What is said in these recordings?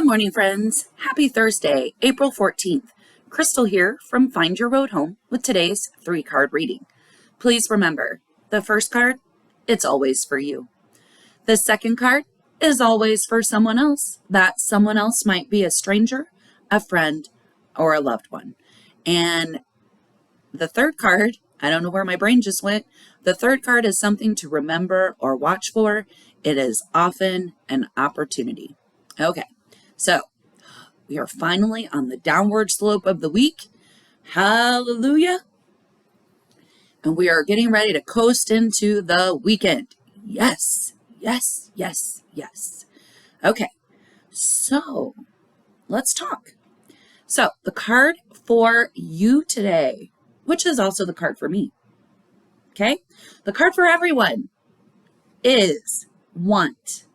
morning, friends. Happy Thursday, April 14th. Crystal here from Find Your Road Home with today's 3-card reading. Please remember, the first card, it's always for you. The second card is always for someone else. That someone else might be a stranger, a friend, or a loved one. And the third card, I don't know where my brain just went. The third card is something to remember or watch for. It is often an opportunity. Okay. So, we are finally on the downward slope of the week. Hallelujah. And we are getting ready to coast into the weekend. Yes, yes, yes, yes. Okay, so let's talk. So, the card for you today, which is also the card for me, okay? The card for everyone is want.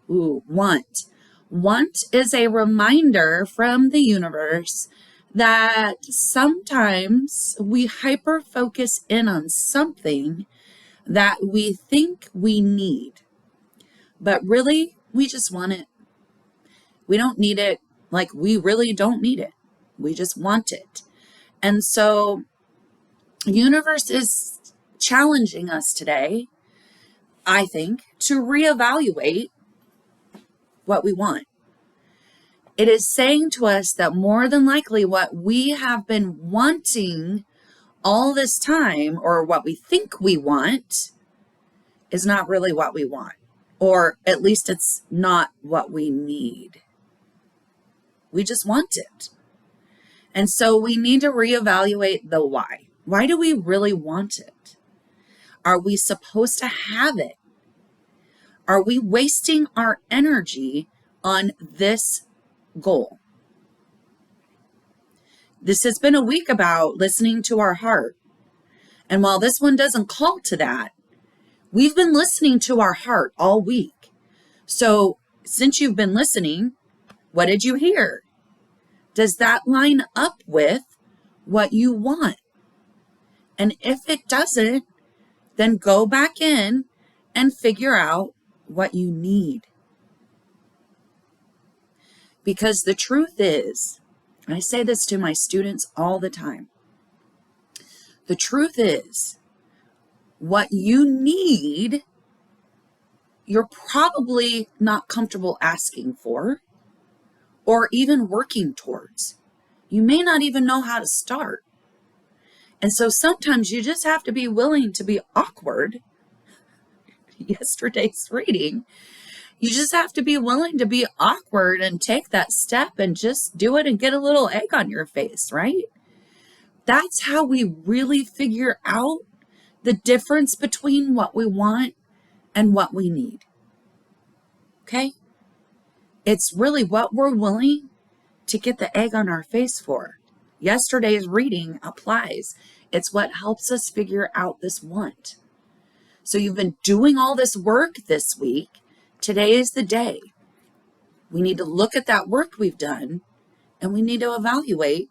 Ooh, want. Want is a reminder from the universe that sometimes we hyper focus in on something that we think we need, but really we just want it. We don't need it, like we really don't need it. We just want it. And so the universe is challenging us today, I think, to reevaluate what we want. It is saying to us that more than likely what we have been wanting all this time, or what we think we want, is not really what we want, or at least it's not what we need. We just want it. And so we need to reevaluate the why. Why do we really want it? Are we supposed to have it? Are we wasting our energy on this goal? This has been a week about listening to our heart. And while this one doesn't call to that, we've been listening to our heart all week. So since you've been listening, what did you hear? Does that line up with what you want? And if it doesn't, then go back in and figure out what you need. Because the truth is, and I say this to my students all the time, the truth is, what you need, you're probably not comfortable asking for or even working towards. You may not even know how to start. And so sometimes you just have to be willing to be awkward. Yesterday's reading, you just have to be willing to be awkward and take that step and just do it and get a little egg on your face, right? That's how we really figure out the difference between what we want and what we need. Okay? It's really what we're willing to get the egg on our face for. Yesterday's reading applies. It's what helps us figure out this want. So you've been doing all this work this week. Today is the day. We need to look at that work we've done and we need to evaluate.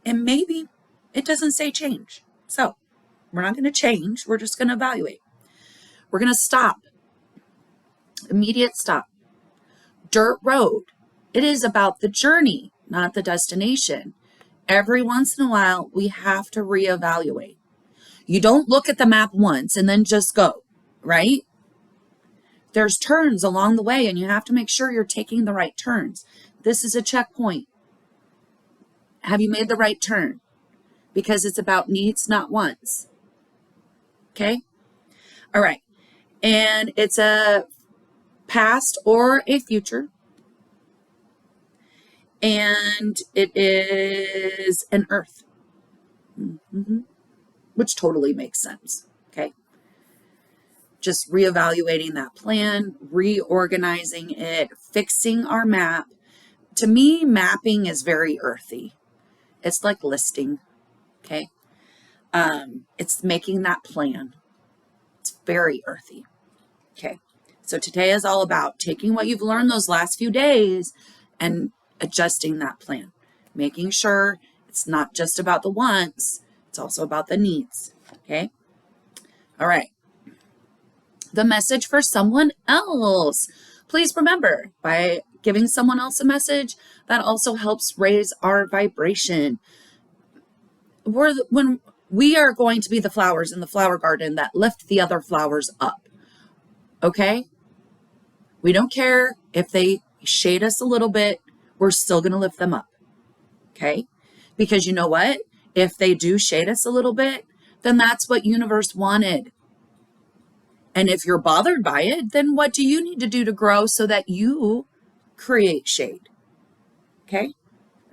And maybe it doesn't say change. So we're not going to change. We're just going to evaluate. We're going to stop. Immediate stop. Dirt road. It is about the journey, not the destination. Every once in a while, we have to reevaluate. You don't look at the map once and then just go, right? There's turns along the way and you have to make sure you're taking the right turns. This is a checkpoint. Have you made the right turn? Because it's about needs, not wants. Okay? All right. And it's a past or a future. And it is an earth. Which totally makes sense. Okay? Just reevaluating that plan, reorganizing it, fixing our map. To me, mapping is very earthy. It's like listing. Okay? It's making that plan. It's very earthy. Okay? So today is all about taking what you've learned those last few days and adjusting that plan. Making sure it's not just about the wants, it's also about the needs. Okay? All right. The message for someone else. Please remember, by giving someone else a message, that also helps raise our vibration. When we are going to be the flowers in the flower garden that lift the other flowers up, okay? We don't care if they shade us a little bit, we're still going to lift them up, okay? Because you know what? If they do shade us a little bit, then that's what universe wanted. And if you're bothered by it, then what do you need to do to grow so that you create shade? Okay?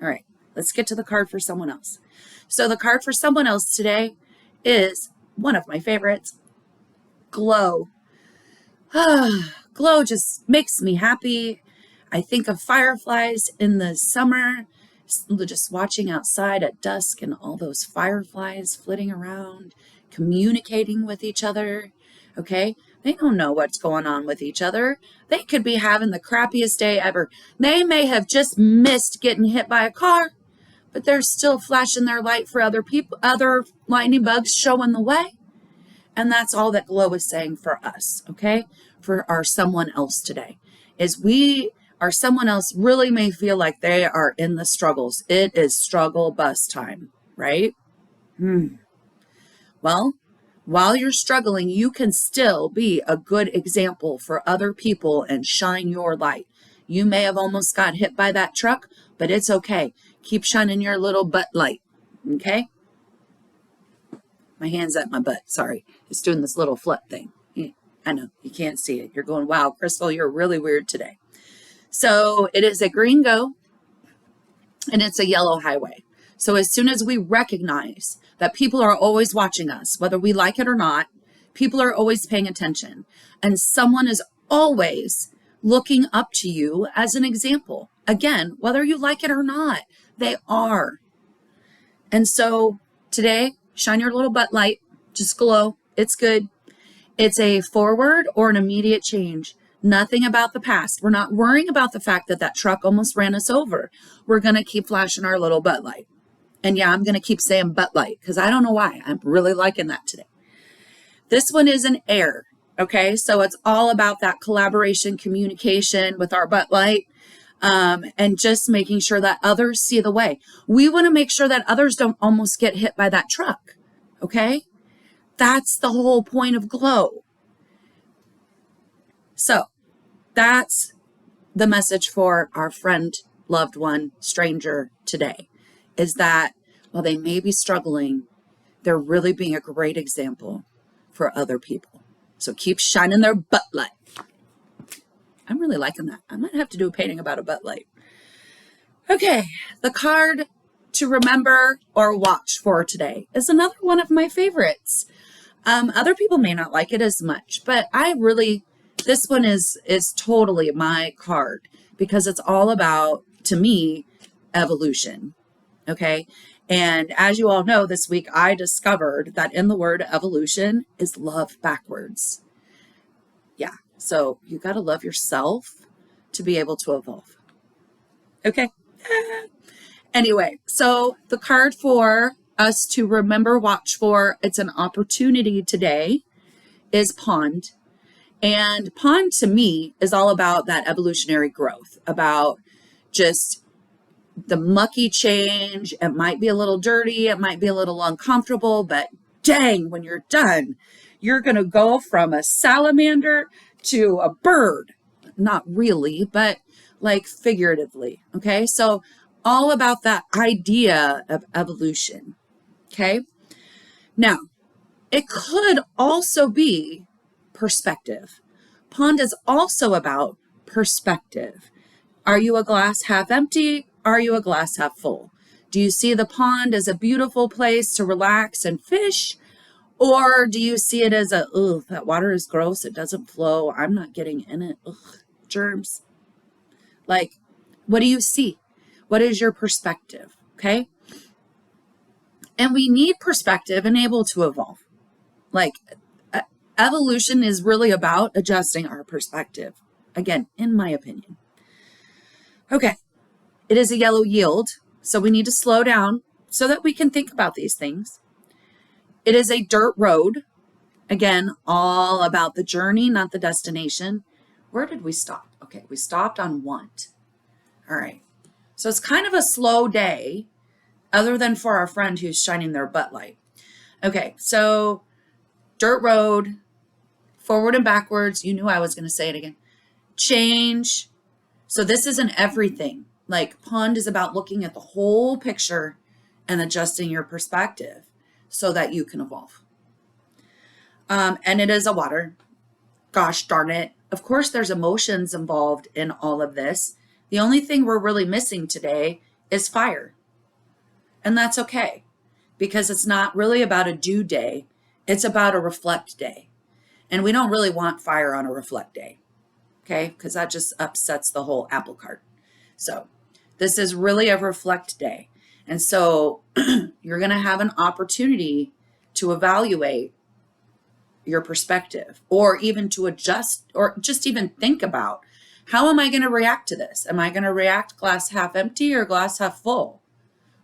All right, let's get to the card for someone else. So the card for someone else today is one of my favorites, Glow. Glow just makes me happy. I think of fireflies in the summer, just watching outside at dusk and all those fireflies flitting around, communicating with each other. Okay, they don't know what's going on with each other. They could be having the crappiest day ever. They may have just missed getting hit by a car, but they're still flashing their light for other people, other lightning bugs showing the way. And that's all that Glow is saying for us, okay? For our someone else today, is our someone else really may feel like they are in the struggles. It is struggle bus time, right? Well, while you're struggling, you can still be a good example for other people and shine your light. You may have almost got hit by that truck, but it's okay. Keep shining your little butt light, okay? My hand's at my butt, sorry. It's doing this little flip thing. I know, you can't see it. You're going, wow, Crystal, you're really weird today. So it is a green go, and it's a yellow highway. So as soon as we recognize that people are always watching us, whether we like it or not, people are always paying attention. And someone is always looking up to you as an example. Again, whether you like it or not, they are. And so today, shine your little butt light, just glow. It's good. It's a forward or an immediate change. Nothing about the past. We're not worrying about the fact that that truck almost ran us over. We're going to keep flashing our little butt light. And yeah, I'm going to keep saying butt light because I don't know why. I'm really liking that today. This one is an air. Okay, so it's all about that collaboration, communication with our butt light, and just making sure that others see the way. We want to make sure that others don't almost get hit by that truck. Okay, that's the whole point of Glow. So that's the message for our friend, loved one, stranger today, is that while they may be struggling, they're really being a great example for other people. So keep shining their butt light. I'm really liking that. I might have to do a painting about a butt light. Okay, the card to remember or watch for today is another one of my favorites. Other people may not like it as much, but this one is totally my card because it's all about, to me, evolution. Okay. And as you all know, this week I discovered that in the word evolution is love backwards. Yeah. So you got to love yourself to be able to evolve. Okay. Anyway, so the card for us to remember, watch for, it's an opportunity today, is Pond. And Pond to me is all about that evolutionary growth, about just the mucky change. It might be a little dirty. It might be a little uncomfortable, but dang, when you're done, you're going to go from a salamander to a bird. Not really, but like figuratively. Okay. So all about that idea of evolution. Okay. Now, it could also be perspective. Pond is also about perspective. Are you a glass half empty? Are you a glass half full? Do you see the pond as a beautiful place to relax and fish? Or do you see it as that water is gross, it doesn't flow, I'm not getting in it, germs? Like, what do you see? What is your perspective? Okay. And we need perspective and able to evolve. Like, evolution is really about adjusting our perspective. Again, in my opinion. Okay. It is a yellow yield, so we need to slow down so that we can think about these things. It is a dirt road. Again, all about the journey, not the destination. Where did we stop? Okay, we stopped on want. All right. So it's kind of a slow day, other than for our friend who's shining their butt light. Okay, so dirt road, forward and backwards. You knew I was going to say it again. Change. So this isn't everything. Like pond is about looking at the whole picture and adjusting your perspective so that you can evolve. And it is a water. Gosh darn it. Of course, there's emotions involved in all of this. The only thing we're really missing today is fire. And that's okay, because it's not really about a do day. It's about a reflect day. And we don't really want fire on a reflect day, okay? Because that just upsets the whole apple cart. So this is really a reflect day. And so you're going to have an opportunity to evaluate your perspective, or even to adjust, or just even think about, how am I going to react to this? Am I going to react glass half empty or glass half full,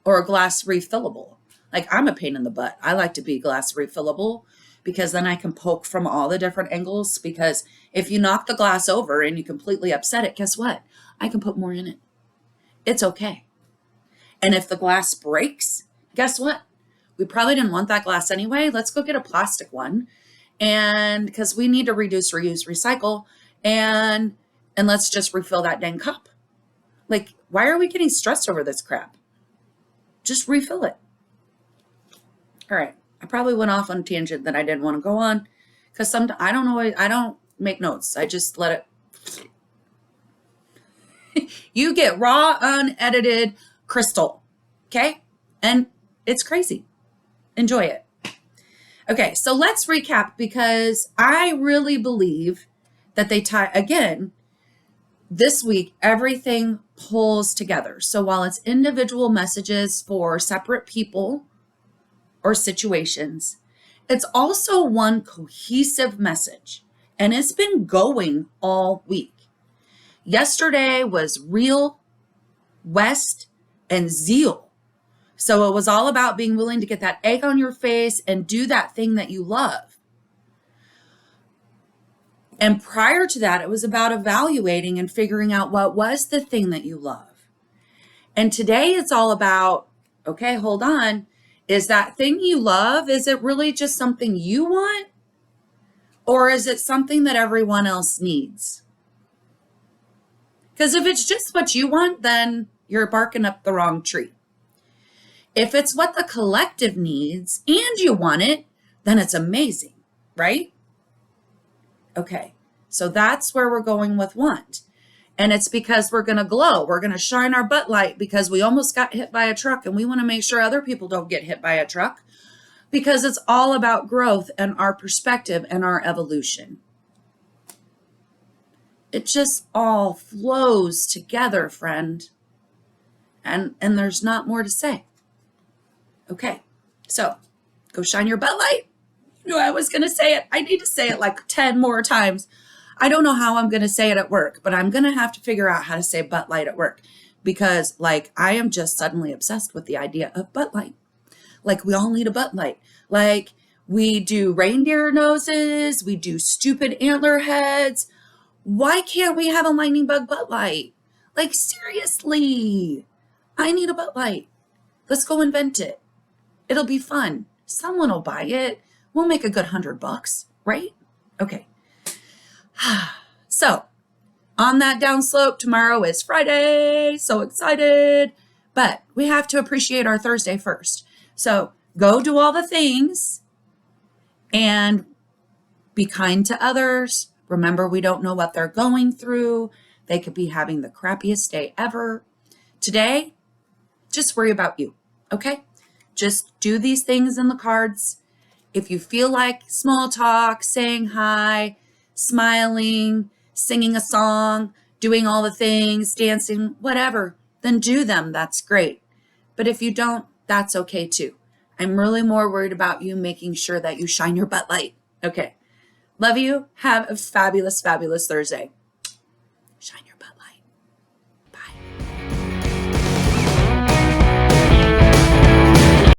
or a glass refillable? Like, I'm a pain in the butt. I like to be glass refillable, because then I can poke from all the different angles. Because if you knock the glass over and you completely upset it, guess what? I can put more in it. It's okay. And if the glass breaks, guess what? We probably didn't want that glass anyway. Let's go get a plastic one. And because we need to reduce, reuse, recycle, and let's just refill that dang cup. Like, why are we getting stressed over this crap? Just refill it. All right. I probably went off on a tangent that I didn't want to go on, because sometimes I don't know. I don't make notes. I just let it. You get raw, unedited Crystal. Okay. And it's crazy. Enjoy it. Okay. So let's recap, because I really believe that they tie again. This week, everything pulls together. So while it's individual messages for separate people or situations, it's also one cohesive message. And it's been going all week. Yesterday was real, West, and zeal. So it was all about being willing to get that egg on your face and do that thing that you love. And prior to that, it was about evaluating and figuring out what was the thing that you love. And today it's all about, okay, hold on. Is that thing you love, is it really just something you want? Or is it something that everyone else needs? Because if it's just what you want, then you're barking up the wrong tree. If it's what the collective needs and you want it, then it's amazing, right? Okay, so that's where we're going with want. And it's because we're going to glow. We're going to shine our butt light because we almost got hit by a truck, and we want to make sure other people don't get hit by a truck, because it's all about growth and our perspective and our evolution. It just all flows together, friend. And there's not more to say. Okay, so go shine your butt light. You knew I was going to say it. I need to say it like 10 more times. I don't know how I'm going to say it at work, but I'm going to have to figure out how to say butt light at work, because like I am just suddenly obsessed with the idea of butt light. Like, we all need a butt light. Like, we do reindeer noses, we do stupid antler heads. Why can't we have a lightning bug butt light? Like, seriously, I need a butt light. Let's go invent it. It'll be fun. Someone will buy it. We'll make a good $100, right? Okay. So on that downslope, tomorrow is Friday. So excited. But we have to appreciate our Thursday first. So go do all the things and be kind to others. Remember, we don't know what they're going through. They could be having the crappiest day ever. Today, just worry about you, okay? Just do these things in the cards. If you feel like small talk, saying hi, smiling, singing a song, doing all the things, dancing, whatever, then do them. That's great. But if you don't, that's okay too. I'm really more worried about you making sure that you shine your butt light. Okay. Love you. Have a fabulous, fabulous Thursday.